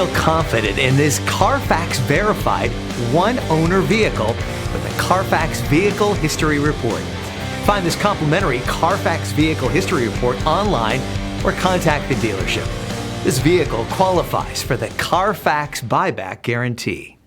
feel confident in this Carfax verified one-owner vehicle with the Carfax Vehicle History Report. Find this complimentary Carfax Vehicle History Report online or contact the dealership. This vehicle qualifies for the Carfax Buyback Guarantee.